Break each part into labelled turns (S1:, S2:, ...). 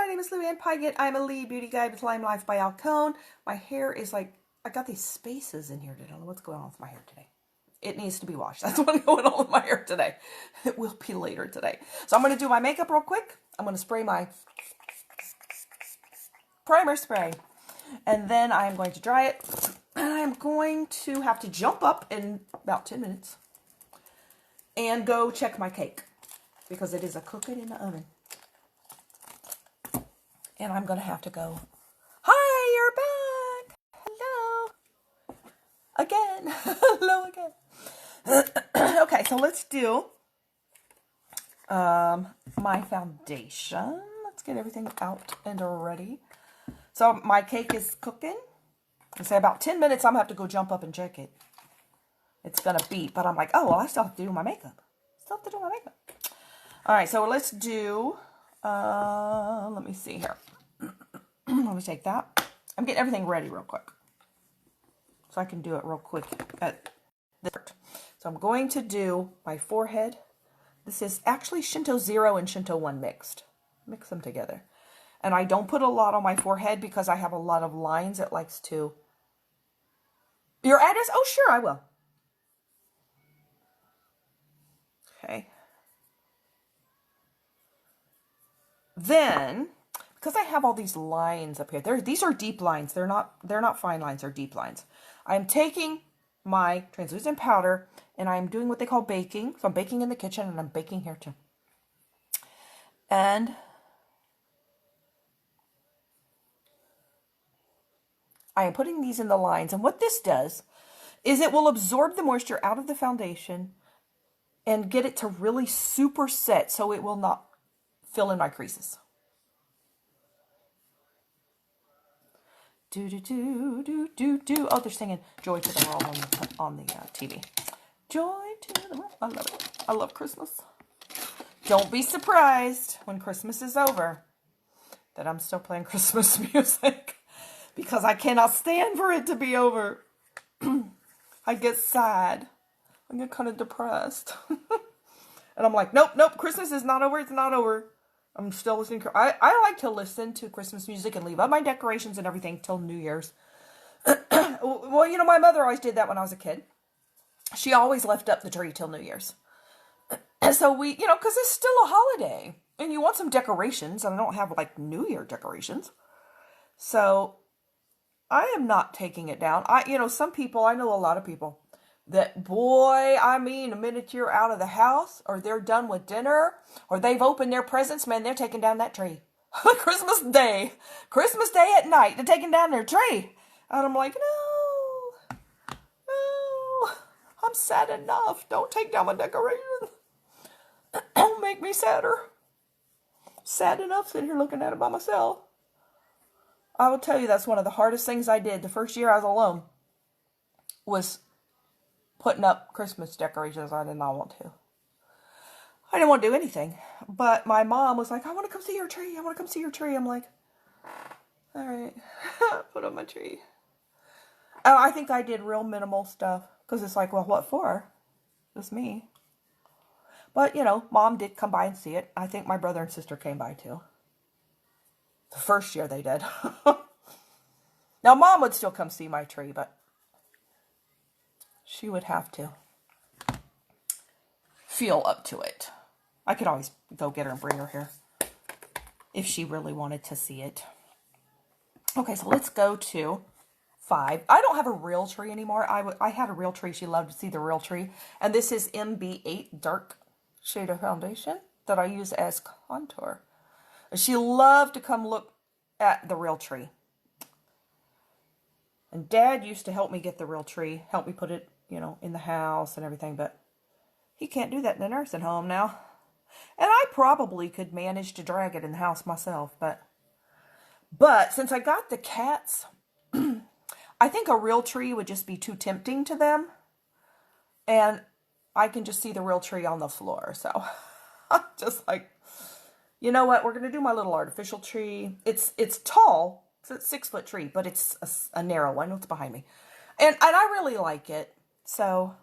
S1: my name is Luann Pygott. I'm a lead beauty guide with Lime Life by Alcone. My hair is like, I got these spaces in here. I don't know what's going on with my hair today. It needs to be washed. That's what's going on with my hair today. It will be later today. So I'm going to do my makeup real quick. I'm going to spray my primer spray. And then I'm going to dry it. And I'm going to have to jump up in about 10 minutes and go check my cake because it is a cooking in the oven. And I'm going to have to go, hi, you're back. Hello. Again. Hello again. Okay, so let's do my foundation. Let's get everything out and ready. So my cake is cooking. I say about 10 minutes, I'm going to have to go jump up and check it. It's going to beep, but I'm like, oh, well, I still have to do my makeup. Still have to do my makeup. All right, so let's do, let me see here. Let me take that. I'm getting everything ready real quick. So I can do it real quick at this part. So I'm going to do my forehead. This is actually Shinto 0 and Shinto 1 mixed. Mix them together. And I don't put a lot on my forehead because I have a lot of lines it likes to. Your address? Oh, sure, I will. Okay. Then, because I have all these lines up here, these are deep lines. They're not fine lines, they're deep lines. I'm taking my translucent powder and I'm doing what they call baking. So I'm baking in the kitchen and I'm baking here too. And I am putting these in the lines. And what this does is it will absorb the moisture out of the foundation and get it to really super set so it will not fill in my creases. Do, do, do, do, do, do. Oh, they're singing Joy to the World on the TV. Joy to the world. I love it. I love Christmas. Don't be surprised when Christmas is over that I'm still playing Christmas music because I cannot stand for it to be over. I get sad. I get kind of depressed. And I'm like, nope, Christmas is not over. It's not over. I'm still listening. I like to listen to Christmas music and leave up my decorations and everything till New Year's. Well, you know, my mother always did that when I was a kid. She always left up the tree till New Year's. And so we, you know, because it's still a holiday. And you want some decorations. And I don't have, like, New Year decorations. So I am not taking it down. You know, some people, I know a lot of people that, boy, I mean, the minute you're out of the house or they're done with dinner or they've opened their presents, man, they're taking down that tree. Christmas Day at night, they're taking down their tree. And I'm like, no, I'm sad enough. Don't take down my decorations. Don't make me sadder. Sad enough sitting here looking at it by myself. I will tell you that's one of the hardest things I did the first year I was alone was putting up Christmas decorations. I did not want to. I didn't want to do anything. But my mom was like, I want to come see your tree. I want to come see your tree. I'm like, all right, put up my tree. Oh, I think I did real minimal stuff. Because it's like, well, what for? Just me. But, you know, Mom did come by and see it. I think my brother and sister came by too. The first year they did. Now, Mom would still come see my tree, but she would have to feel up to it. I could always go get her and bring her here if she really wanted to see it. Okay, so let's go to 5. I don't have a real tree anymore. I had a real tree. She loved to see the real tree. And this is MB8 Dark Shade of Foundation that I use as contour. She loved to come look at the real tree. And Dad used to help me get the real tree, help me put it, you know, in the house and everything, but he can't do that in the nursing home now. And I probably could manage to drag it in the house myself, but since I got the cats, I think a real tree would just be too tempting to them. And I can just see the real tree on the floor, so I'm just like, you know what? We're going to do my little artificial tree. It's tall. It's a 6-foot tree, but it's a narrow one. It's behind me. And I really like it. So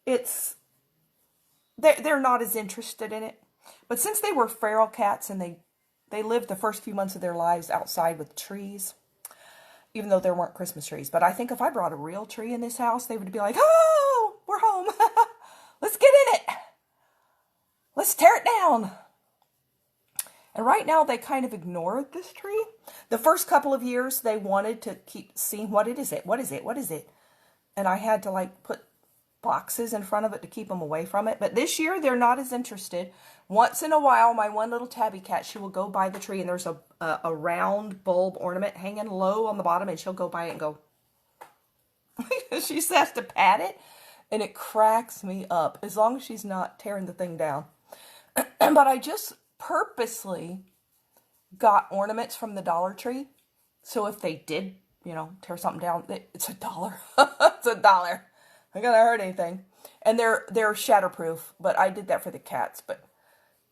S1: they're not as interested in it. But since they were feral cats and they they lived the first few months of their lives outside with trees, even though there weren't Christmas trees. But I think if I brought a real tree in this house, they would be like, oh, we're home. Let's get in it. Let's tear it down. And right now they kind of ignored this tree. The first couple of years they wanted to keep seeing what is it? What is it? What is it? And I had to like put boxes in front of it to keep them away from it. But this year they're not as interested. Once in a while, my one little tabby cat, she will go by the tree and there's a round bulb ornament hanging low on the bottom and she'll go by it and go. She has to pat it and it cracks me up as long as she's not tearing the thing down. But I just purposely got ornaments from the Dollar Tree. So if they did, tear something down, it's $1. It's $1. Not gonna hurt anything. And they're shatterproof, but I did that for the cats. But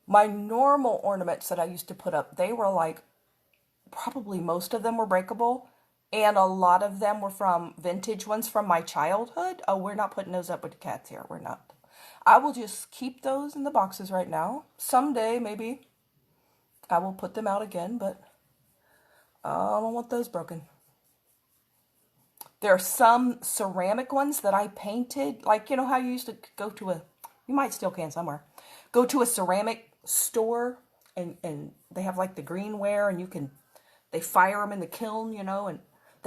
S1: my normal ornaments that I used to put up, they were like, probably most of them were breakable. And a lot of them were from vintage ones from my childhood. Oh, we're not putting those up with the cats here. We're not. I will just keep those in the boxes right now. Someday, maybe, I will put them out again, but I don't want those broken. There are some ceramic ones that I painted. Like, you know how you used to go to you might still can somewhere, go to a ceramic store and they have like the greenware and they fire them in the kiln, and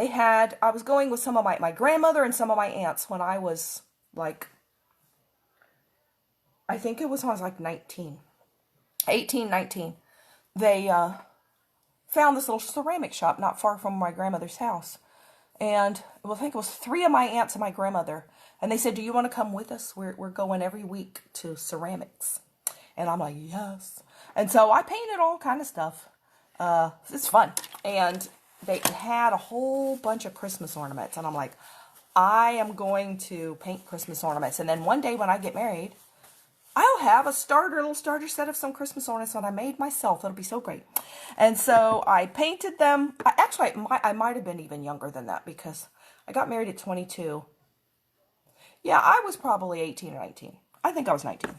S1: I was going with some of my grandmother and some of my aunts when I was like, I think it was when I was like 18, 19. They found this little ceramic shop not far from my grandmother's house. And I think it was 3 of my aunts and my grandmother. And they said, do you want to come with us? We're going every week to ceramics. And I'm like, yes. And so I painted all kind of stuff. It's fun. And they had a whole bunch of Christmas ornaments. And I'm like, I am going to paint Christmas ornaments. And then one day when I get married, I'll have a little starter set of some Christmas ornaments that I made myself. It'll be so great. And so I painted them. I might have been even younger than that because I got married at 22. Yeah, I was probably 18 or 19. I think I was 19.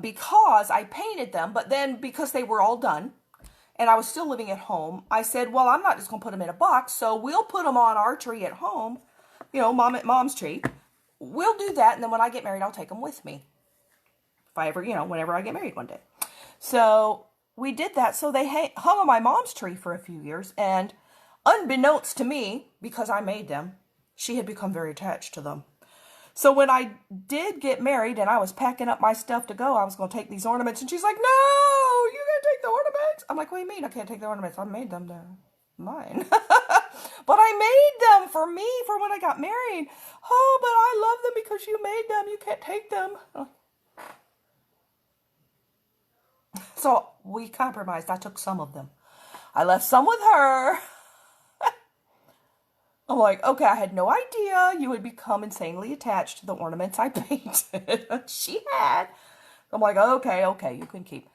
S1: Because I painted them, but then because they were all done and I was still living at home, I said, well, I'm not just going to put them in a box, so we'll put them on our tree at home, mom's tree. We'll do that, and then when I get married, I'll take them with me. If I ever, whenever I get married one day. So we did that. So they hung on my mom's tree for a few years, and unbeknownst to me, because I made them, she had become very attached to them. So when I did get married and I was packing up my stuff to go, I was going to take these ornaments, and she's like, no, you can't take the ornaments. I'm like, what do you mean I can't take the ornaments? I made them. They're mine. But I made them for me for when I got married. Oh, but I love them because you made them. You can't take them. So we compromised. I took some of them. I left some with her. I'm like, okay, I had no idea you would become insanely attached to the ornaments I painted. She had. I'm like, okay, you can keep.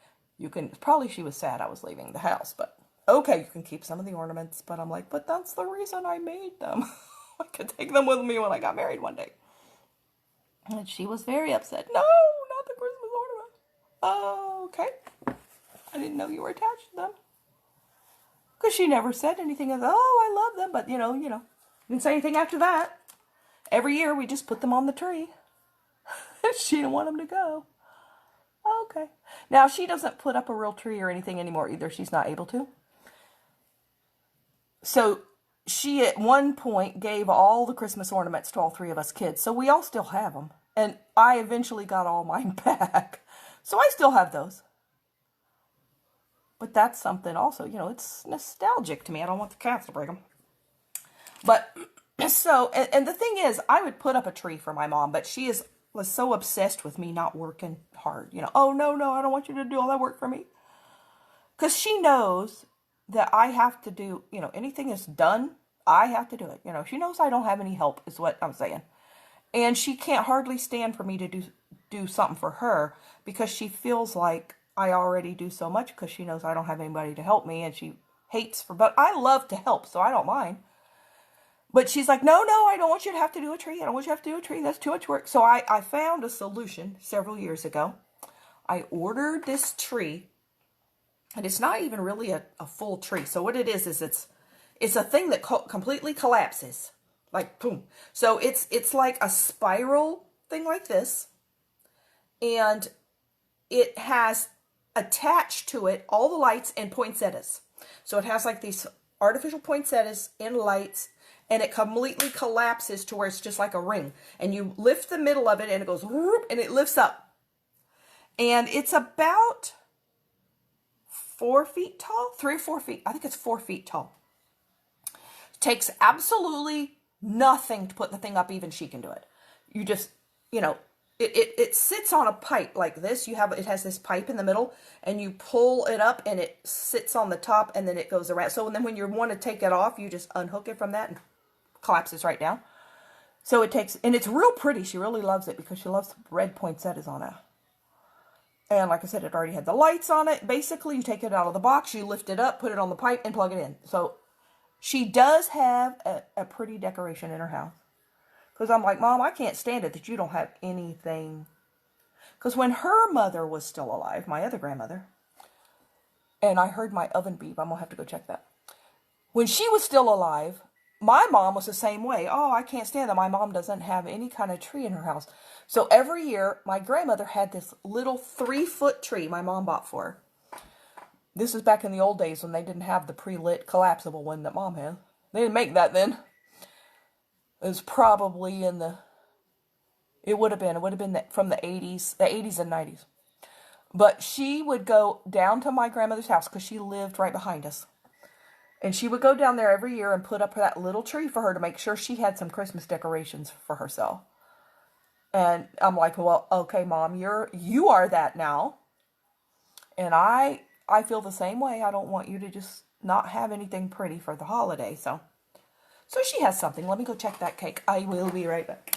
S1: Probably she was sad I was leaving the house, but okay, you can keep some of the ornaments. But I'm like, but that's the reason I made them. I could take them with me when I got married one day. And she was very upset. No, not the Christmas ornament. Oh, okay. I didn't know you were attached to them. Because she never said anything of, oh, I love them. But, didn't say anything after that. Every year we just put them on the tree. She didn't want them to go. Okay. Now, she doesn't put up a real tree or anything anymore either. She's not able to. So she at one point gave all the Christmas ornaments to all 3 of us kids. So we all still have them. And I eventually got all mine back. So I still have those. But that's something also, it's nostalgic to me. I don't want the cats to break them. But so, and the thing is, I would put up a tree for my mom, but she was so obsessed with me not working hard. Oh, no, I don't want you to do all that work for me. Because she knows that I have to do, anything is done, I have to do it. She knows I don't have any help, is what I'm saying. And she can't hardly stand for me to do something for her because she feels like I already do so much because she knows I don't have anybody to help me and she hates but I love to help, so I don't mind. But she's like, no, I don't want you to have to do a tree. I don't want you to have to do a tree. That's too much work. So I found a solution several years ago. I ordered this tree And it's not even really a full tree. So what it is it's a thing that completely collapses. Like, boom. So it's like a spiral thing like this. And it has attached to it all the lights and poinsettias. So it has like these artificial poinsettias and lights, and it completely collapses to where it's just like a ring. And you lift the middle of it, and it goes whoop, and it lifts up. And it's about 4 feet tall, 3 or 4 feet. I think it's 4 feet tall. It takes absolutely nothing to put the thing up. Even she can do it. You just, it sits on a pipe like this. It has this pipe in the middle, and you pull it up, and it sits on the top, and then it goes around. So then when you want to take it off, you just unhook it from that and collapses right down. So it takes, and it's real pretty. She really loves it because she loves red poinsettias on it. And like I said, it already had the lights on it. Basically, you take it out of the box, you lift it up, put it on the pipe, and plug it in. So she does have a pretty decoration in her house. Because I'm like, Mom, I can't stand it that you don't have anything. Because when her mother was still alive, my other grandmother, and I heard my oven beep, I'm going to have to go check that. When she was still alive, my mom was the same way. Oh, I can't stand that my mom doesn't have any kind of tree in her house. So every year, my grandmother had this little 3-foot tree my mom bought for her. This is back in the old days when they didn't have the pre-lit collapsible one that Mom had. They didn't make that then. It was probably it would have been from the 80s and 90s. But she would go down to my grandmother's house because she lived right behind us. And she would go down there every year and put up that little tree for her to make sure she had some Christmas decorations for herself. And I'm like, well, okay, Mom, you are that now. And I feel the same way. I don't want you to just not have anything pretty for the holiday. So she has something. Let me go check that cake. I will be right back.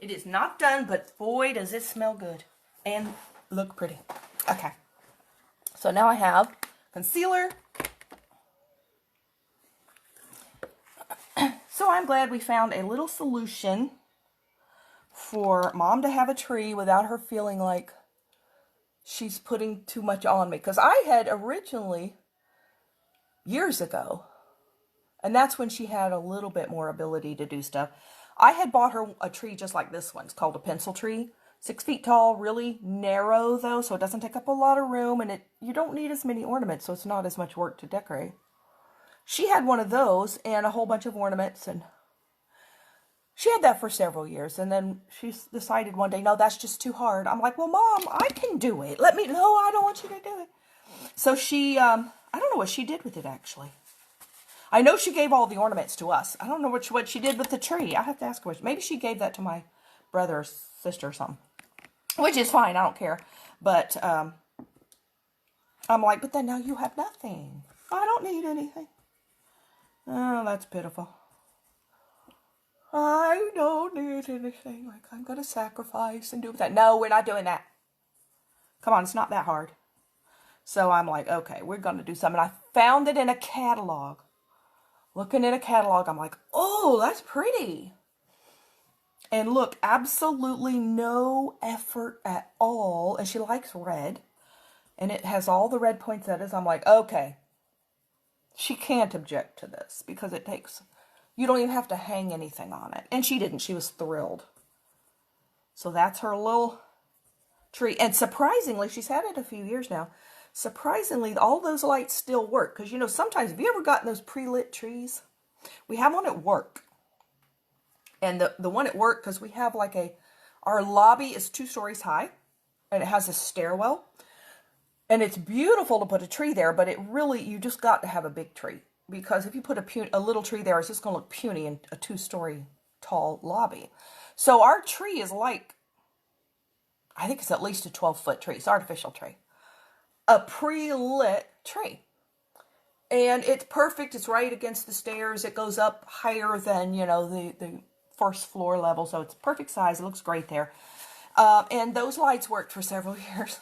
S1: It is not done, but boy, does it smell good and look pretty. Okay. So now I have concealer. So I'm glad we found a little solution for Mom to have a tree without her feeling like she's putting too much on me. Because I had originally, years ago, and that's when she had a little bit more ability to do stuff, I had bought her a tree just like this one. It's called a pencil tree. 6 feet tall, really narrow though, so it doesn't take up a lot of room, and you don't need as many ornaments, so it's not as much work to decorate. She had one of those and a whole bunch of ornaments, and she had that for several years, and then she decided one day, no, that's just too hard. I'm like, well, Mom, I can do it. No, I don't want you to do it. So she, I don't know what she did with it, actually. I know she gave all the ornaments to us. I don't know what she did with the tree. I have to ask her. Maybe she gave that to my brother or sister or something. Which is fine. I don't care. But I'm like, but then now you have nothing. I don't need anything. Oh, that's pitiful. I don't need anything. Like, I'm going to sacrifice and do that. No, we're not doing that. Come on, it's not that hard. So I'm like, okay, we're going to do something. I found it in a catalog. Looking at a catalog, I'm like, oh, that's pretty. And look, absolutely no effort at all. And she likes red. And it has all the red poinsettias. I'm like, okay. She can't object to this because you don't even have to hang anything on it. And she didn't. She was thrilled. So that's her little tree. And surprisingly, she's had it a few years now. Surprisingly, all those lights still work. Because, sometimes, have you ever gotten those pre-lit trees? We have one at work. And the one at work, because we have our lobby is 2 stories high. And it has a stairwell. And it's beautiful to put a tree there. But you just got to have a big tree. Because if you put a little tree there, it's just going to look puny in a 2-story tall lobby. So our tree is like I think it's at least a 12-foot tree. It's an artificial tree. A pre-lit tree. And it's perfect. It's right against the stairs. It goes up higher than, the first floor level. So it's perfect size. It looks great there. And those lights worked for several years.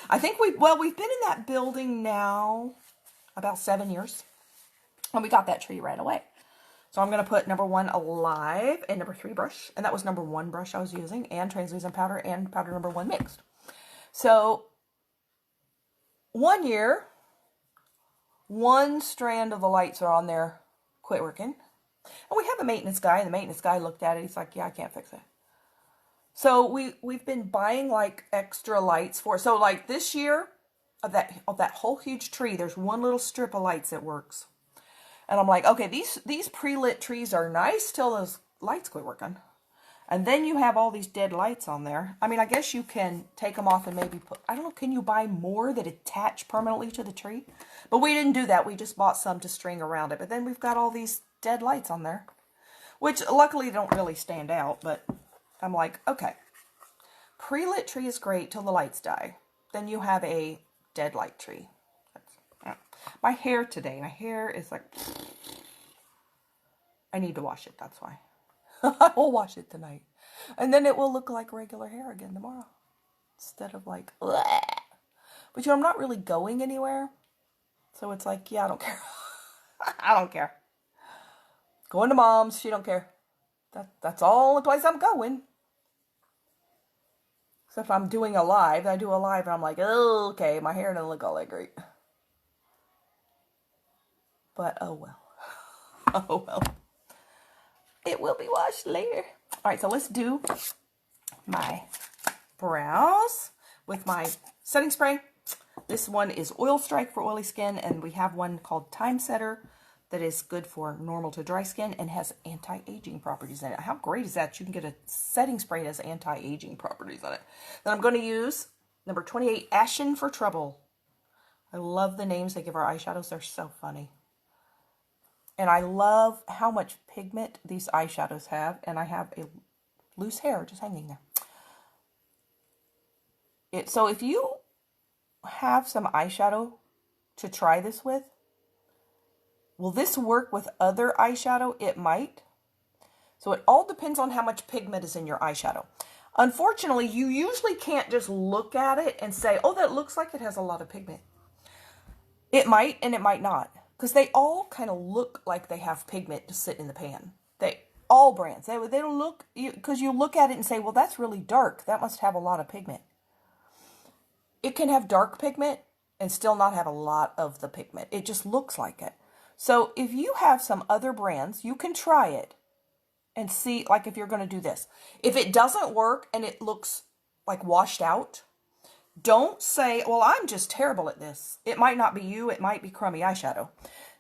S1: I think we've been in that building now about 7 years. And we got that tree right away. So I'm going to put number 1 alive and number 3 brush. And that was number 1 brush I was using. And translucent powder and powder number 1 mixed. So 1 year, 1 strand of the lights are on there, quit working. And we have a maintenance guy, and the maintenance guy looked at it. He's like, yeah, I can't fix it. So we've been buying like extra lights for, so like this year of that whole huge tree, there's 1 little strip of lights that works. And I'm like, okay, these pre-lit trees are nice till those lights quit working. And then you have all these dead lights on there. I mean, I guess you can take them off and maybe put, I don't know, can you buy more that attach permanently to the tree? But we didn't do that. We just bought some to string around it. But then we've got all these dead lights on there, which luckily don't really stand out. But I'm like, okay, pre-lit tree is great till the lights die. Then you have a dead light tree. My hair today, my hair is like, I need to wash it, that's why. I will wash it tonight. And then it will look like regular hair again tomorrow. Instead of like, bleh. But I'm not really going anywhere. So it's like, yeah, I don't care. I don't care. Going to Mom's, she don't care. That's all the place I'm going. So if I'm doing a live, I do a live and I'm like, oh, okay, my hair doesn't look all that great. But oh well. Oh well. It will be washed later. All right, so let's do my brows with my setting spray. This one is Oil Strike for oily skin, and we have one called Time Setter that is good for normal to dry skin and has anti-aging properties in it. How great is that? You can get a setting spray that has anti-aging properties in it. Then I'm going to use number 28, Ashen for Trouble. I love the names they give our eyeshadows. They're so funny. And I love how much pigment these eyeshadows have. And I have a loose hair just hanging there. So if you have some eyeshadow to try this with, will this work with other eyeshadow? It might. So it all depends on how much pigment is in your eyeshadow. Unfortunately, you usually can't just look at it and say, oh, that looks like it has a lot of pigment. It might and it might not. Because they all kind of look like they have pigment to sit in the pan. All brands. They don't look, because you look at it and say, well, that's really dark. That must have a lot of pigment. It can have dark pigment and still not have a lot of the pigment. It just looks like it. So if you have some other brands, you can try it and see, like if you're going to do this. If it doesn't work and it looks like washed out, don't say, well, I'm just terrible at this. It might not be you. It might be crummy eyeshadow.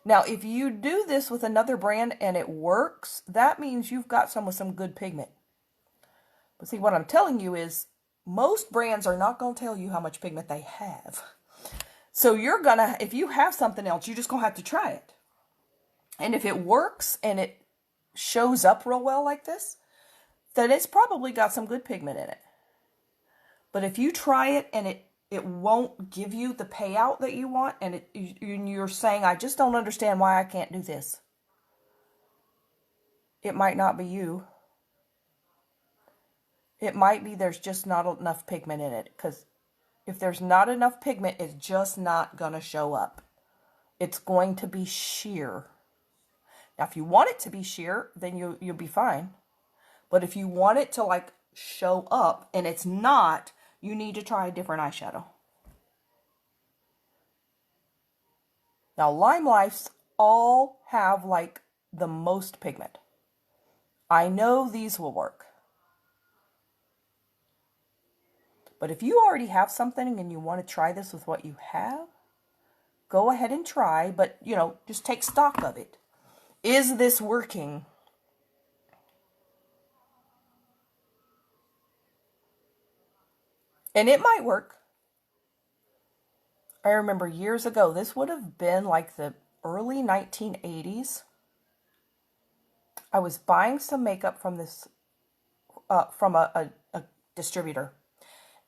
S1: Now, if you do this with another brand and it works, that means you've got some with some good pigment. But see, what I'm telling you is most brands are not going to tell you how much pigment they have. So you're going to, if you have something else, you're just going to have to try it. And if it works and it shows up real well like this, then it's probably got some good pigment in it. But if you try it and it won't give you the payout that you want, and you're saying, I just don't understand why I can't do this, it might not be you. It might be there's just not enough pigment in it. Because if there's not enough pigment, it's just not going to show up. It's going to be sheer. Now, if you want it to be sheer, then you'll be fine. But if you want it to like show up and it's not, you need to try a different eyeshadow. Now, Lime Lifes all have like the most pigment. I know these will work. But if you already have something and you want to try this with what you have, go ahead and try, but just take stock of it. Is this working? And it might work. I remember years ago, this would have been like the early 1980s. I was buying some makeup from this, from a distributor.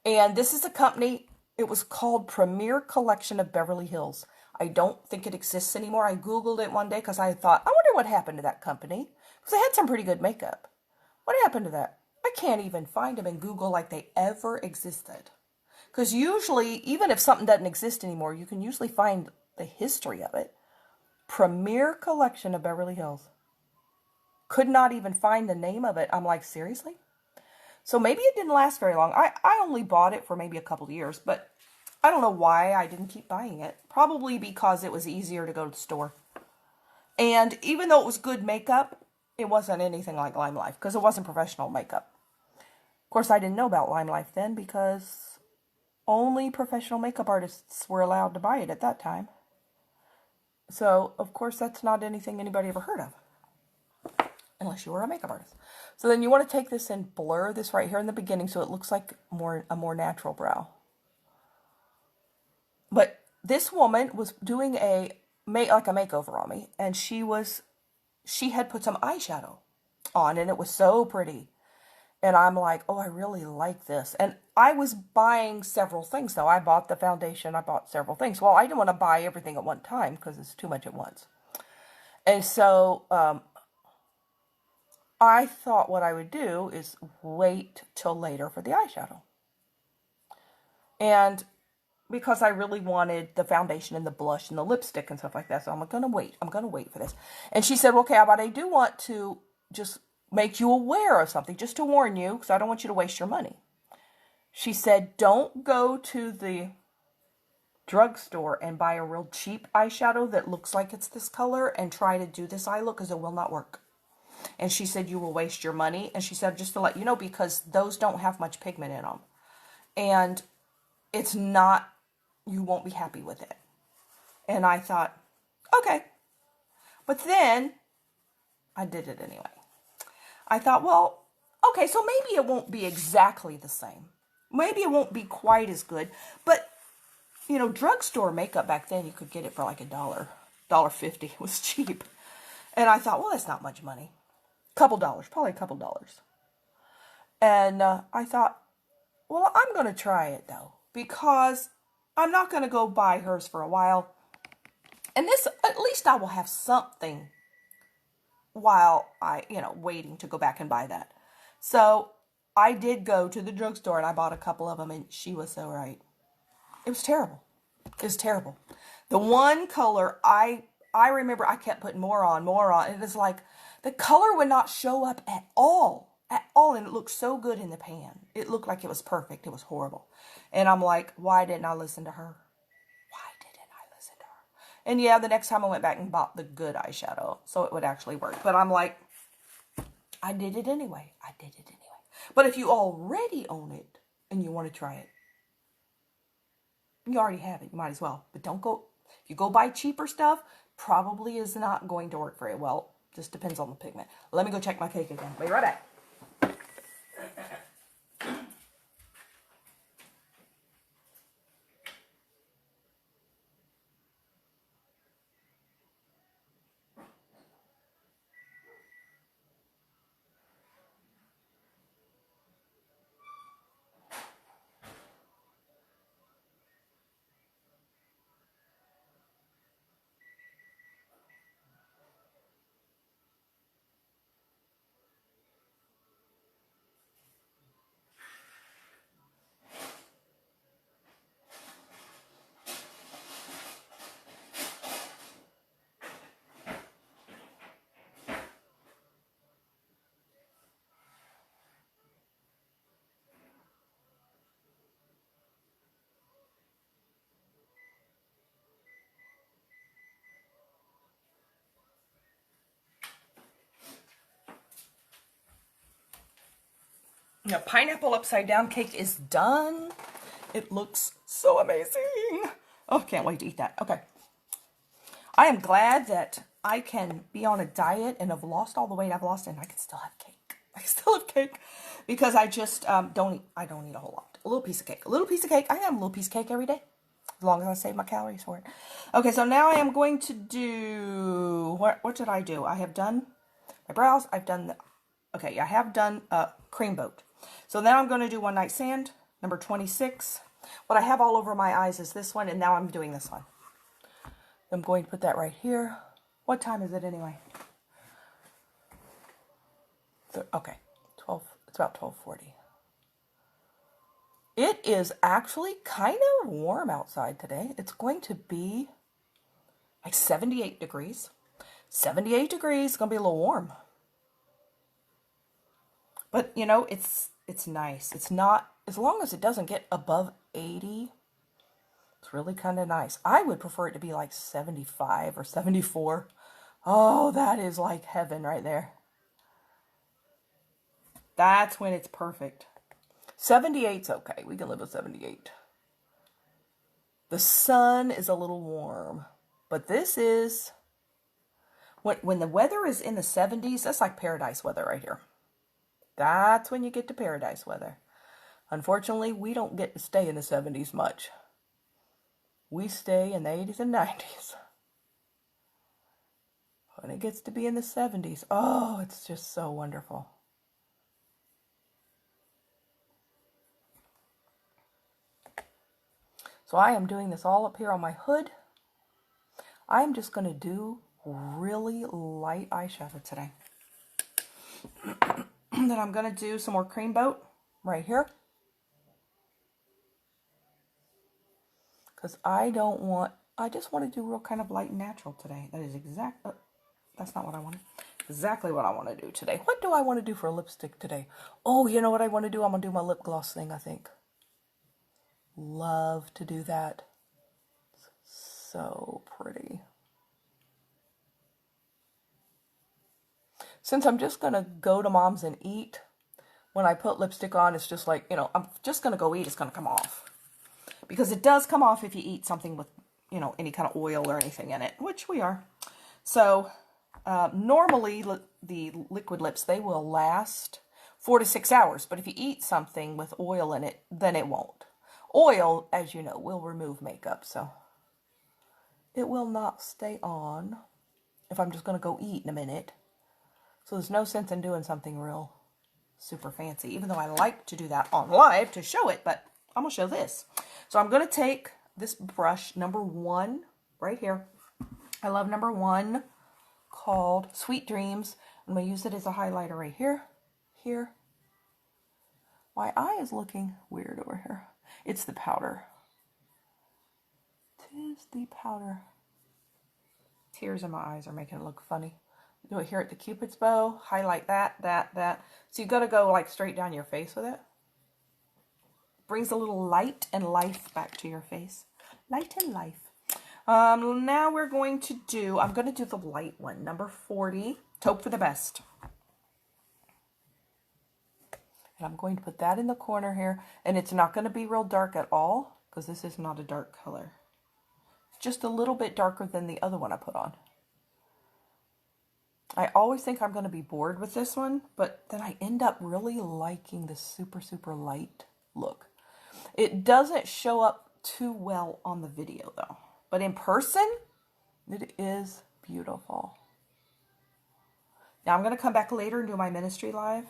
S1: And this is a company, it was called Premier Collection of Beverly Hills. I don't think it exists anymore. I Googled it one day because I thought, I wonder what happened to that company. Because they had some pretty good makeup. What happened to that? I can't even find them in Google like they ever existed. Because usually, even if something doesn't exist anymore, you can usually find the history of it. Premier Collection of Beverly Hills. Could not even find the name of it. I'm like, seriously? So maybe it didn't last very long. I only bought it for maybe a couple of years, but I don't know why I didn't keep buying it. Probably because it was easier to go to the store. And even though it was good makeup, it wasn't anything like Lime Life because it wasn't professional makeup. Of course, I didn't know about Lime Life then because only professional makeup artists were allowed to buy it at that time. So, of course, that's not anything anybody ever heard of. Unless you were a makeup artist. So then you want to take this and blur this right here in the beginning so it looks like a more natural brow. But this woman was doing like a makeover on me, and she had put some eyeshadow on, and it was so pretty. And I'm like, oh, I really like this. And I was buying several things, though. I bought the foundation. I bought several things. Well, I didn't want to buy everything at one time because it's too much at once. And so I thought what I would do is wait till later for the eyeshadow. And because I really wanted the foundation and the blush and the lipstick and stuff like that, so I'm going to wait. I'm going to wait for this. And she said, okay, but I do want to just make you aware of something, just to warn you, because I don't want you to waste your money. She said, don't go to the drugstore and buy a real cheap eyeshadow that looks like it's this color and try to do this eye look, because it will not work. And she said, you will waste your money. And she said, just to let you know, because those don't have much pigment in them. And it's not, you won't be happy with it. And I thought, okay. But then I did it anyway. I thought, well, okay, so maybe it won't be exactly the same. Maybe it won't be quite as good. But, you know, drugstore makeup back then, you could get it for like $1.50. It was cheap. And I thought, well, that's not much money. Couple dollars, probably a couple dollars. And I thought, well, I'm going to try it, though, because I'm not going to go buy hers for a while. And this, at least I will have something while waiting to go back and buy that. So I did go to the drugstore and I bought a couple of them, and she was so right. It was terrible. It was terrible. The one color, I remember I kept putting more on, and it was like the color would not show up at all, and it looked so good in the pan. It looked like it was perfect. It was horrible. And I'm like, why didn't I listen to her? And yeah, the next time I went back and bought the good eyeshadow, so it would actually work. But I'm like, I did it anyway. But if you already own it and you want to try it, you already have it. You might as well. But don't go, if you go buy cheaper stuff, probably is not going to work very well. Just depends on the pigment. Let me go check my cake again. Be right back. The pineapple upside down cake is done. It looks so amazing. Oh, can't wait to eat that. Okay. I am glad that I can be on a diet and have lost all the weight I've lost, and I can still have cake. I still have cake because I just don't eat a whole lot. A little piece of cake. I have a little piece of cake every day, as long as I save my calories for it. Okay, so now I am going to do, what did I do? I have done my brows. I have done Cream Boat. So now I'm going to do One Night Stand, Number 26. What I have all over my eyes is this one, and now I'm doing this one. I'm going to put that right here. What time is it anyway? Okay, 12. It's about 12:40. It is actually kind of warm outside today. It's going to be like 78 degrees. 78 degrees. It's going to be a little warm. But, you know, it's nice. It's not, as long as it doesn't get above 80, it's really kind of nice. I would prefer it to be like 75 or 74. Oh, that is like heaven right there. That's when it's perfect. 78's okay. We can live with 78. The sun is a little warm. But this is, when the weather is in the 70s, that's like paradise weather right here. That's when you get to paradise weather. Unfortunately, we don't get to stay in the 70s much. We stay in the 80s and 90s. When it gets to be in the 70s, oh, it's just so wonderful. So I am doing this all up here on my hood. I am just going to do really light eyeshadow today. Then I'm going to do some more Cream Boat right here. Because I just want to do real kind of light and natural today. That is that's not what I wanted. Exactly what I want to do today. What do I want to do for a lipstick today? Oh, you know what I want to do? I'm going to do my lip gloss thing, I think. Love to do that. It's so pretty. Since I'm just going to go to Mom's and eat, when I put lipstick on, it's just like, you know, I'm just going to go eat. It's going to come off. Because it does come off if you eat something with, you know, any kind of oil or anything in it, which we are. So, normally the liquid lips, they will last 4 to 6 hours. But if you eat something with oil in it, then it won't. Oil, as you know, will remove makeup. So, it will not stay on if I'm just going to go eat in a minute. So there's no sense in doing something real super fancy, even though I like to do that on live to show it, but I'm going to show this. So I'm going to take this brush, number 1, right here. I love number 1, called Sweet Dreams. I'm going to use it as a highlighter right here, here. My eye is looking weird over here. It's the powder. 'Tis the powder. Tears in my eyes are making it look funny. Do it here at the Cupid's bow. Highlight that. So you got to go like straight down your face with it. Brings a little light and life back to your face. Light and life. Now we're going to do, I'm going to do the light one. Number 40. Taupe for the Best. And I'm going to put that in the corner here. And it's not going to be real dark at all, because this is not a dark color. Just a little bit darker than the other one I put on. I always think I'm going to be bored with this one, but then I end up really liking the super, super light look. It doesn't show up too well on the video, though. But in person, it is beautiful. Now, I'm going to come back later and do my ministry live.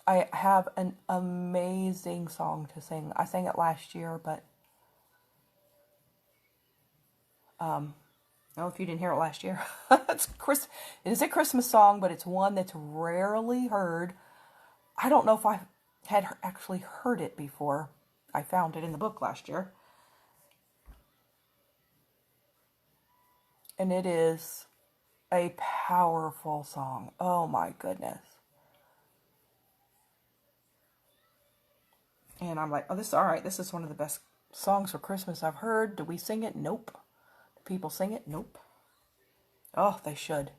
S1: I have an amazing song to sing. I sang it last year, but I don't know if you didn't hear it last year. It is a Christmas song, but it's one that's rarely heard. I don't know if I had actually heard it before. I found it in the book last year. And it is a powerful song. Oh my goodness. And I'm like, oh, this is all right. This is one of the best songs for Christmas I've heard. Do we sing it? Nope. Do people sing it? Nope. Oh, they should.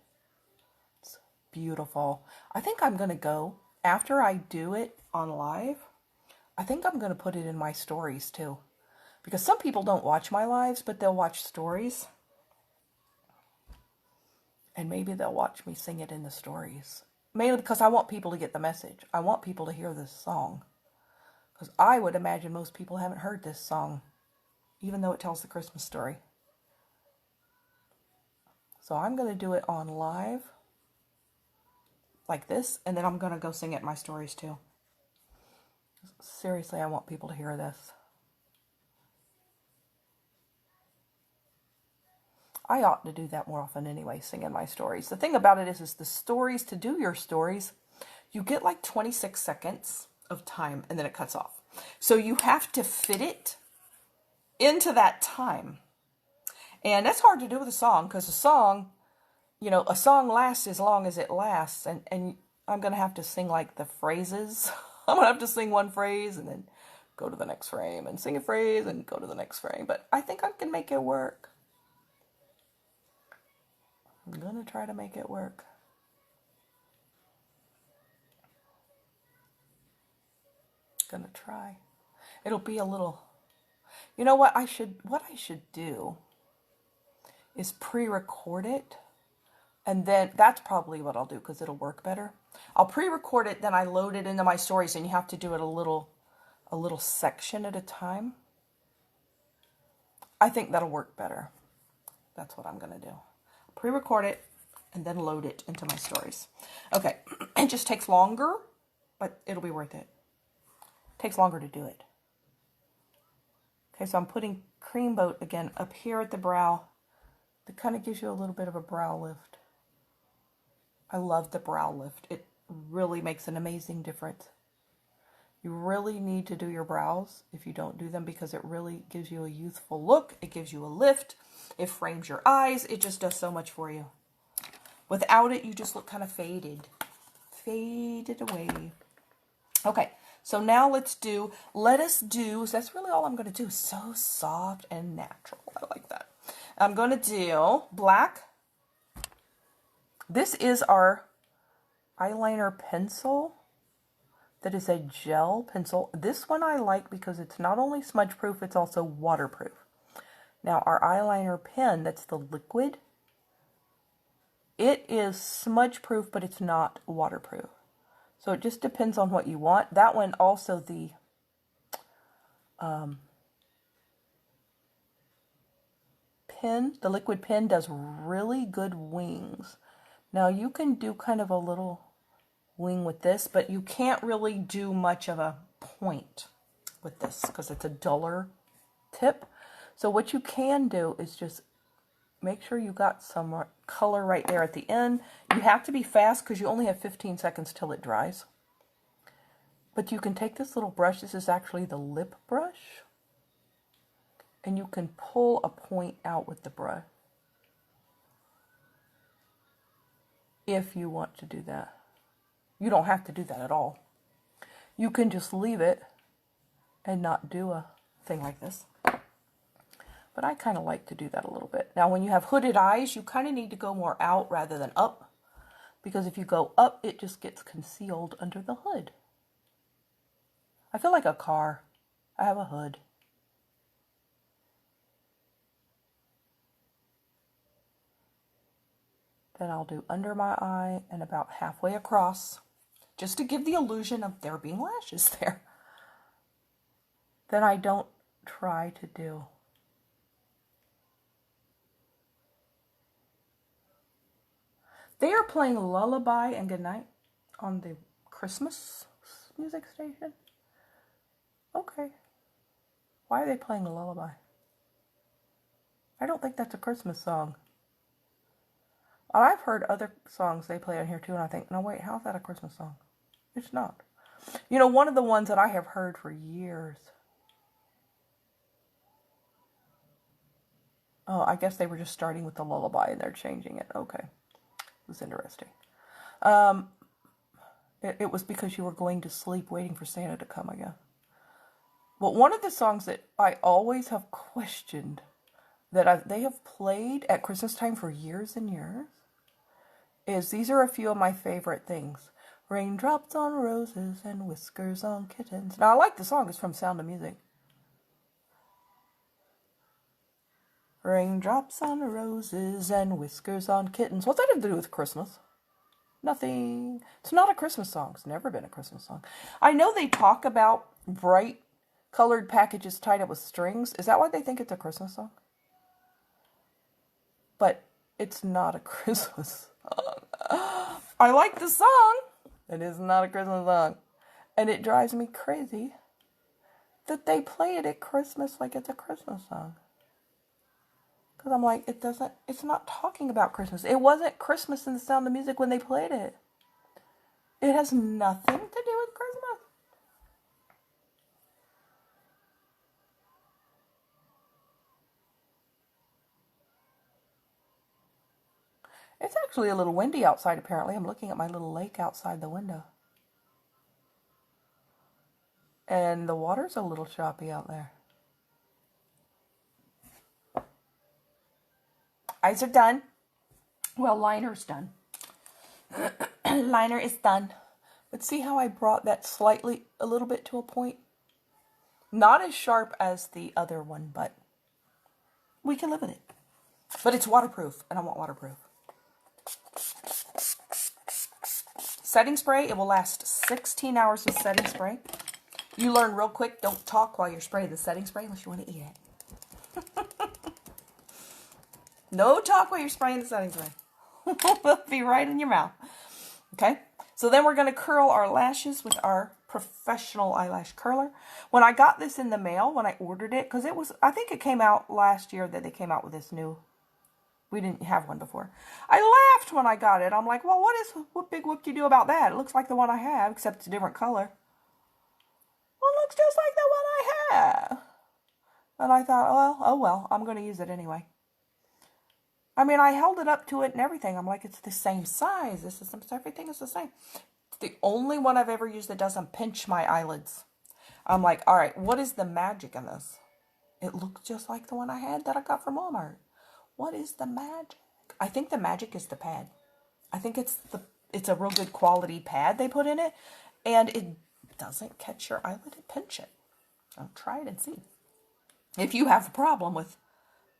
S1: It's beautiful. I think I'm going to go, after I do it on live, I think I'm going to put it in my stories too. Because some people don't watch my lives, but they'll watch stories. And maybe they'll watch me sing it in the stories. Mainly because I want people to get the message. I want people to hear this song. Because I would imagine most people haven't heard this song, even though it tells the Christmas story. So I'm going to do it on live, like this, and then I'm going to go sing it in my stories too. Seriously, I want people to hear this. I ought to do that more often anyway, singing my stories. The thing about it is the stories, to do your stories, you get like 26 seconds of time and then it cuts off. So you have to fit it into that time. And that's hard to do with a song because a song, you know, a song lasts as long as it lasts. And I'm going to have to sing like the phrases. I'm going to have to sing one phrase and then go to the next frame and sing a phrase and go to the next frame. But I think I can make it work. I'm going to try to make it work. Going to try. It'll be a little, you know what I should do is pre-record it. And then that's probably what I'll do because it'll work better. I'll pre-record it, then I load it into my stories, and you have to do it a little section at a time. I think that'll work better. That's what I'm going to do. Pre-record it and then load it into my stories. Okay, it just takes longer, but it'll be worth it. It takes longer to do it. Okay, so I'm putting Creamboat again up here at the brow. That kind of gives you a little bit of a brow lift. I love the brow lift. It really makes an amazing difference. You really need to do your brows if you don't do them because it really gives you a youthful look. It gives you a lift. It frames your eyes. It just does so much for you. Without it, you just look kind of faded. Faded away. Okay, so now let us do, so that's really all I'm going to do. So soft and natural. I like that. I'm going to do black. This is our eyeliner pencil. That is a gel pencil. This one I like because it's not only smudge proof, it's also waterproof. Now our eyeliner pen, that's the liquid. It is smudge proof, but it's not waterproof. So it just depends on what you want. That one also, the pen, the liquid pen does really good wings. Now you can do kind of a little wing with this, but you can't really do much of a point with this because it's a duller tip. So what you can do is just make sure you got some color right there at the end. You have to be fast because you only have 15 seconds till it dries. But you can take this little brush, this is actually the lip brush, and you can pull a point out with the brush if you want to do that. You don't have to do that at all. You can just leave it and not do a thing like this. But I kind of like to do that a little bit. Now when you have hooded eyes, you kind of need to go more out rather than up. Because if you go up, it just gets concealed under the hood. I feel like a car. I have a hood. Then I'll do under my eye and about halfway across, just to give the illusion of there being lashes there. Then I don't try to do. They are playing Lullaby and Goodnight on the Christmas music station. Okay. Why are they playing a lullaby? I don't think that's a Christmas song. I've heard other songs they play on here too, and I think, no wait, how's that a Christmas song? It's not. You know, one of the ones that I have heard for years. Oh, I guess they were just starting with the lullaby and they're changing it. Okay. It was interesting. It was because you were going to sleep waiting for Santa to come, I guess. But one of the songs that I always have questioned that they have played at Christmas time for years and years is, these are a few of my favorite things. Raindrops on roses and whiskers on kittens. Now I like the song, it's from Sound of Music. Raindrops on roses and whiskers on kittens. What's that have to do with Christmas? Nothing. It's not a Christmas song. It's never been a Christmas song. I know they talk about bright colored packages tied up with strings. Is that why they think it's a Christmas song? But it's not a Christmas song. I like the song. It is not a Christmas song. And it drives me crazy that they play it at Christmas like it's a Christmas song. Because I'm like, it's not talking about Christmas. It wasn't Christmas in The Sound of Music when they played it. It has nothing to do with Christmas. It's actually a little windy outside, apparently. I'm looking at my little lake outside the window. And the water's a little choppy out there. Eyes are done. Well, liner's done. Liner is done. But see how I brought that slightly, a little bit to a point? Not as sharp as the other one, but we can live with it. But it's waterproof, and I want waterproof. Setting spray, it will last 16 hours with setting spray. You learn real quick, don't talk while you're spraying the setting spray unless you want to eat it. No talk while you're spraying the setting spray. It'll be right in your mouth. Okay? So then we're going to curl our lashes with our professional eyelash curler. When I got this in the mail, when I ordered it, because I think it came out last year that they came out with this new. We didn't have one before. I laughed when I got it. I'm like, well, what big whoop do you do about that? It looks like the one I have, except it's a different color. Well, it looks just like the one I have. And I thought, oh well, I'm going to use it anyway. I mean, I held it up to it and everything. I'm like, it's the same size. Everything is the same. It's the only one I've ever used that doesn't pinch my eyelids. I'm like, all right, what is the magic in this? It looks just like the one I had that I got from Walmart. What is the magic? I think the magic is the pad. I think it's a real good quality pad they put in it, and it doesn't catch your eyelid and pinch it. I'll try it and see. If you have a problem with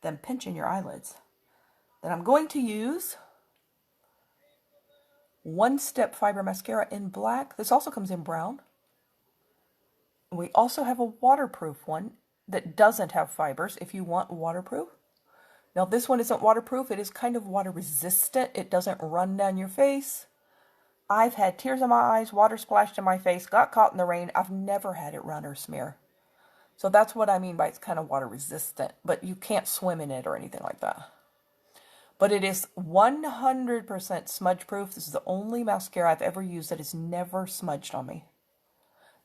S1: them pinching your eyelids, then I'm going to use One Step Fiber Mascara in black. This also comes in brown. We also have a waterproof one that doesn't have fibers if you want waterproof. Now this one isn't waterproof. It is kind of water resistant. It doesn't run down your face. I've had tears in my eyes, water splashed in my face, got caught in the rain. I've never had it run or smear. So that's what I mean by it's kind of water resistant, but you can't swim in it or anything like that. But it is 100% smudge proof. This is the only mascara I've ever used that has never smudged on me.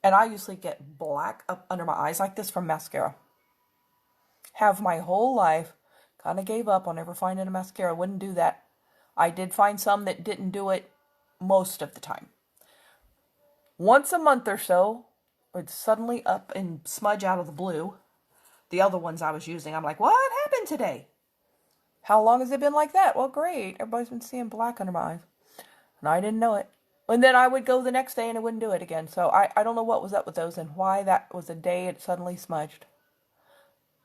S1: And I usually get black up under my eyes like this from mascara. Have my whole life. Kind of gave up on ever finding a mascara. Wouldn't do that. I did find some that didn't do it most of the time. Once a month or so, it'd suddenly up and smudge out of the blue. The other ones I was using, I'm like, what happened today? How long has it been like that? Well, great. Everybody's been seeing black under my eyes. And I didn't know it. And then I would go the next day and it wouldn't do it again. So I don't know what was up with those and why that was a day it suddenly smudged.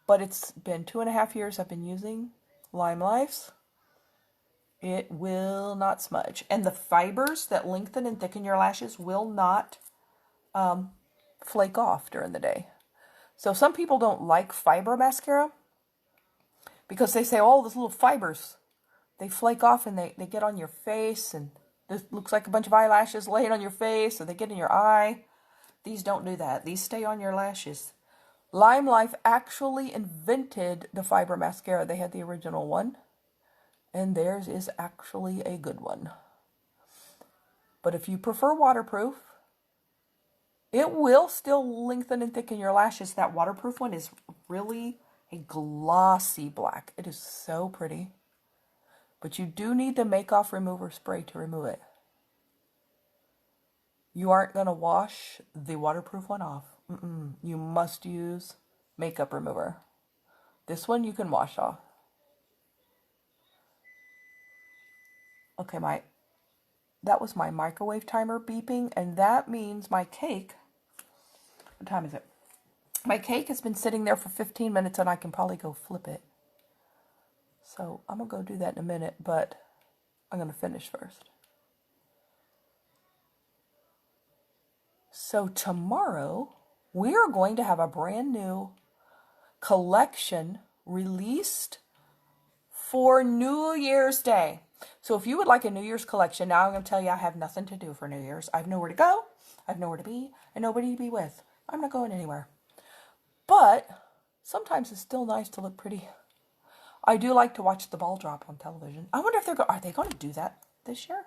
S1: But it's been 2.5 years I've been using Lime Life's. It will not smudge. And the fibers that lengthen and thicken your lashes will not flake off during the day. So some people don't like fiber mascara because they say, oh, those little fibers, they flake off and they get on your face and this looks like a bunch of eyelashes laying on your face or they get in your eye. These don't do that. These stay on your lashes. Lime Life actually invented the fiber mascara. They had the original one. And theirs is actually a good one. But if you prefer waterproof, it will still lengthen and thicken your lashes. That waterproof one is really a glossy black. It is so pretty. But you do need the Make-Off Remover spray to remove it. You aren't going to wash the waterproof one off. You must use makeup remover. This one you can wash off. Okay, that was my microwave timer beeping, and that means my cake, what time is it? My cake has been sitting there for 15 minutes and I can probably go flip it. So I'm going to go do that in a minute, but I'm going to finish first. So tomorrow, we are going to have a brand new collection released for New Year's Day. So if you would like a New Year's collection, now I'm going to tell you I have nothing to do for New Year's. I have nowhere to go. I have nowhere to be and nobody to be with. I'm not going anywhere. But sometimes it's still nice to look pretty. I do like to watch the ball drop on television. I wonder if are they going to do that this year?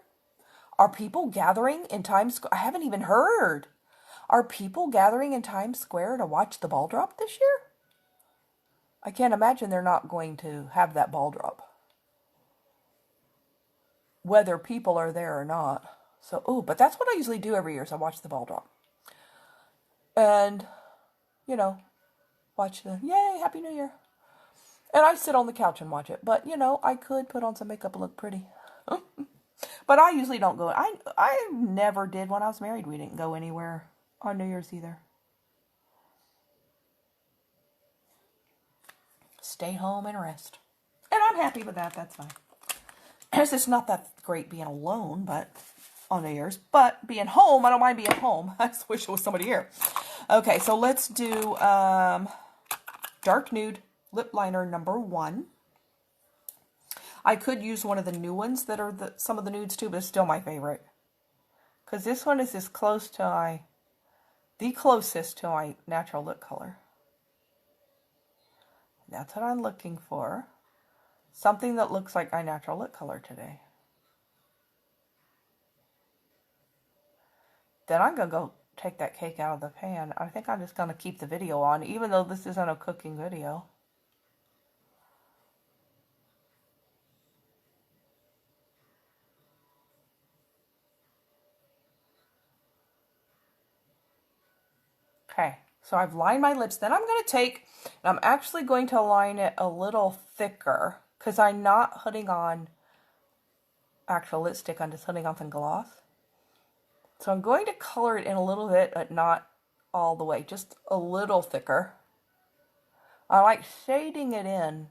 S1: Are people gathering in Times Square? I haven't even heard. Are people gathering in Times Square to watch the ball drop this year? I can't imagine they're not going to have that ball drop, whether people are there or not. So, but that's what I usually do every year is I watch the ball drop. And, you know, watch the, yay, Happy New Year. And I sit on the couch and watch it. But, you know, I could put on some makeup and look pretty. But I usually don't go. I never did when I was married. We didn't go anywhere on New Year's either. Stay home and rest. And I'm happy with that. That's fine. It's not that great being alone, but on New Year's. But being home, I don't mind being home. I just wish there was somebody here. Okay, so let's do Dark Nude Lip Liner number 1. I could use one of the new ones that are some of the nudes too, but it's still my favorite. Because this one is as close to the closest to my natural lip color. That's what I'm looking for. Something that looks like my natural lip color today. Then I'm going to go take that cake out of the pan. I think I'm just going to keep the video on, even though this isn't a cooking video. Okay, so I've lined my lips. Then I'm going to take, and I'm actually going to line it a little thicker because I'm not putting on actual lipstick. I'm just putting on some gloss. So I'm going to color it in a little bit, but not all the way, just a little thicker. I like shading it in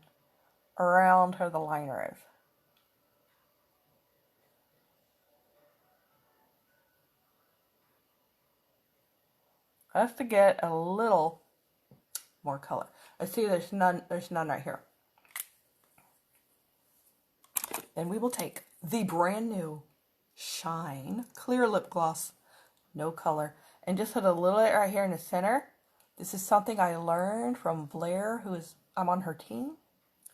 S1: around where the liner is. Just to get a little more color. I see there's none right here. Then we will take the brand new Shine Clear Lip Gloss, no color, and just put a little bit right here in the center. This is something I learned from Blair, I'm on her team.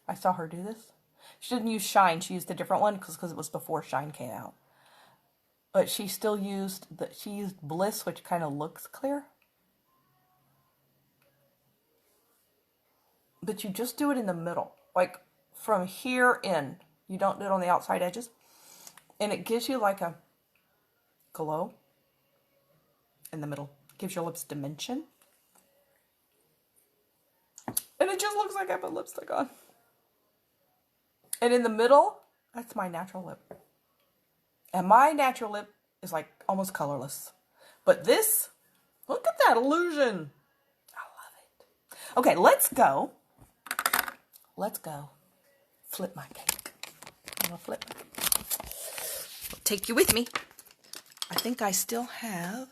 S1: I saw her do this. She didn't use Shine, she used a different one because it was before Shine came out. But she still used, she used Bliss, which kind of looks clear. But you just do it in the middle, like from here in. You don't do it on the outside edges. And it gives you like a glow in the middle. Gives your lips dimension. And it just looks like I put lipstick on. And in the middle, that's my natural lip. And my natural lip is like almost colorless. But this, look at that illusion. I love it. Okay, let's go. Let's go. Flip my cake. I'm gonna flip it. I'll take you with me. I think I still have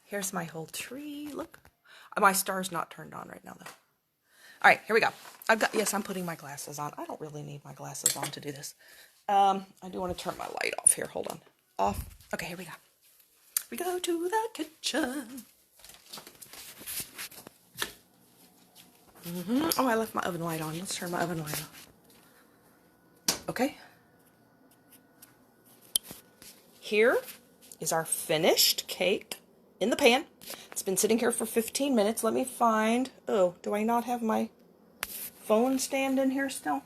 S1: here's my whole tree. Look. My star's not turned on right now though. All right, here we go. I'm putting my glasses on. I don't really need my glasses on to do this. I do want to turn my light off here. Hold on. Off. Okay, here we go. We go to the kitchen. Oh, I left my oven light on. Let's turn my oven light off. Okay. Here is our finished cake in the pan. It's been sitting here for 15 minutes. Let me find... Oh, do I not have my phone stand in here still?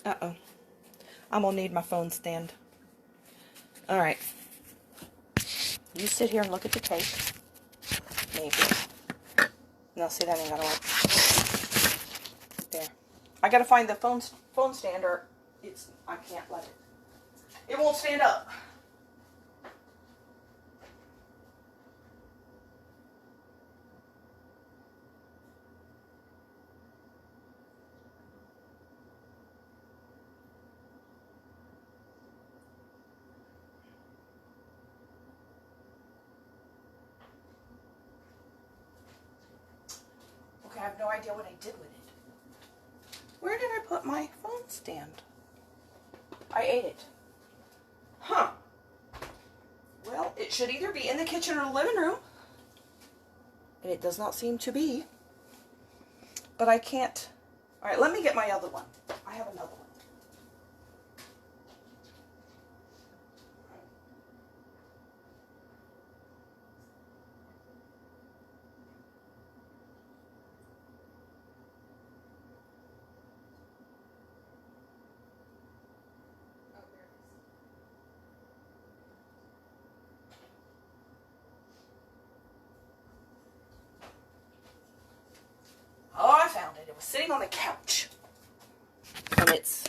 S1: Uh-oh. I'm going to need my phone stand. All right. You sit here and look at the cake. Maybe. No, see, that ain't going to work. There. I got to find the phone stand or I can't let it. It won't stand up. I have no idea what I did with it. Where did I put my phone stand? I ate it. Huh. Well, it should either be in the kitchen or the living room. And it does not seem to be. But I can't. All right, let me get my other one. I have another one. Oh, I found it. It was sitting on the couch. And it's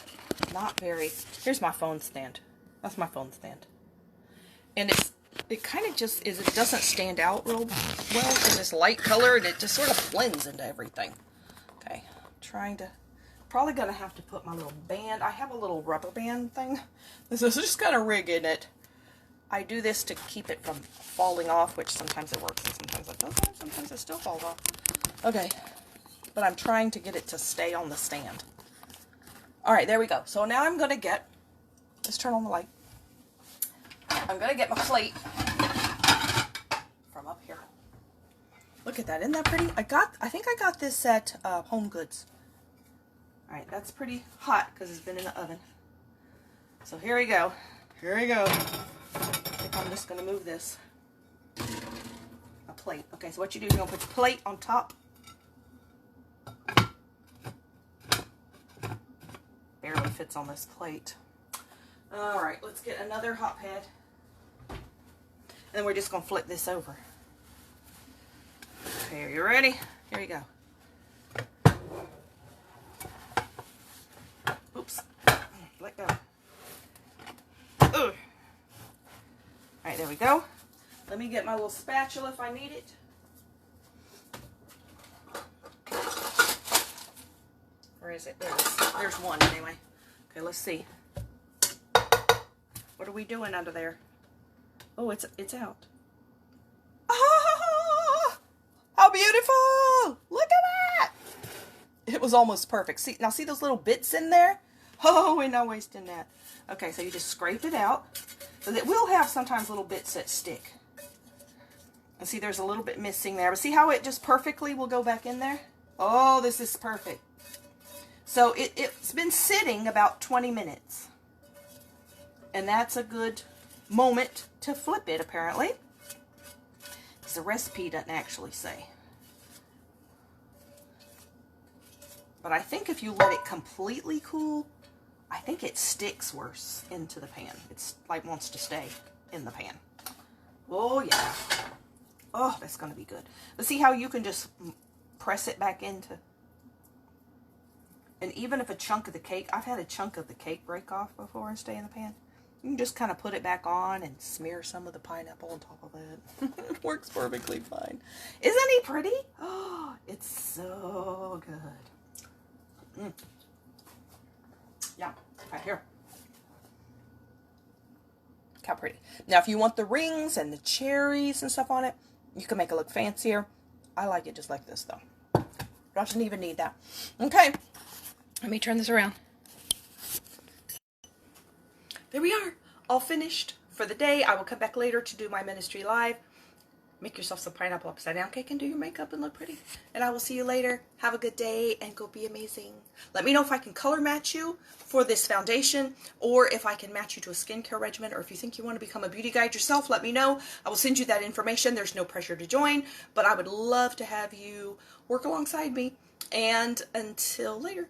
S1: not very... Here's my phone stand. That's my phone stand. And it kind of just is... It doesn't stand out real well because it's light color and it just sort of blends into everything. Okay. Trying to... Probably going to have to put my little band... I have a little rubber band thing. This is just kind of rigging it. I do this to keep it from falling off, which sometimes it works and sometimes it doesn't. Sometimes it still falls off. Okay. But I'm trying to get it to stay on the stand. All right, there we go. So now I'm going to get, let's turn on the light. I'm going to get my plate from up here. Look at that. Isn't that pretty? I think I got this at Home Goods. All right, that's pretty hot because it's been in the oven. So here we go. Here we go. I think I'm just going to move this. A plate. Okay, so what you do is you're going to put your plate on top. Barely fits on this plate. All right, let's get another hot pad. And then we're just going to flip this over. Okay, are you ready? Here we go. Oops. Let go. Ugh. All right, there we go. Let me get my little spatula if I need it. Where is it? There's one anyway. Okay, let's see. What are we doing under there? Oh, it's out. Ah! How beautiful! Look at that! It was almost perfect. See, now see those little bits in there? Oh, we're not wasting that. Okay, so you just scrape it out. So it will have sometimes little bits that stick. And see, there's a little bit missing there. But see how it just perfectly will go back in there? Oh, this is perfect. So it's been sitting about 20 minutes. And that's a good moment to flip it, apparently. Because the recipe doesn't actually say. But I think if you let it completely cool, I think it sticks worse into the pan. It's like wants to stay in the pan. Oh, yeah. Oh, that's going to be good. But see how you can just press it back into... And even if a chunk of the cake, I've had a chunk of the cake break off before and stay in the pan. You can just kind of put it back on and smear some of the pineapple on top of it. It works perfectly fine. Isn't he pretty? Oh, it's so good. Mm. Yeah, right here. Look how pretty. Now, if you want the rings and the cherries and stuff on it, you can make it look fancier. I like it just like this, though. Doesn't even need that. Okay. Let me turn this around. There we are, all finished for the day. I will come back later to do my ministry live. Make yourself some pineapple upside down cake and do your makeup and look pretty. And I will see you later. Have a good day and go be amazing. Let me know if I can color match you for this foundation or if I can match you to a skincare regimen, or if you think you want to become a beauty guide yourself, let me know. I will send you that information. There's no pressure to join, but I would love to have you work alongside me. And until later.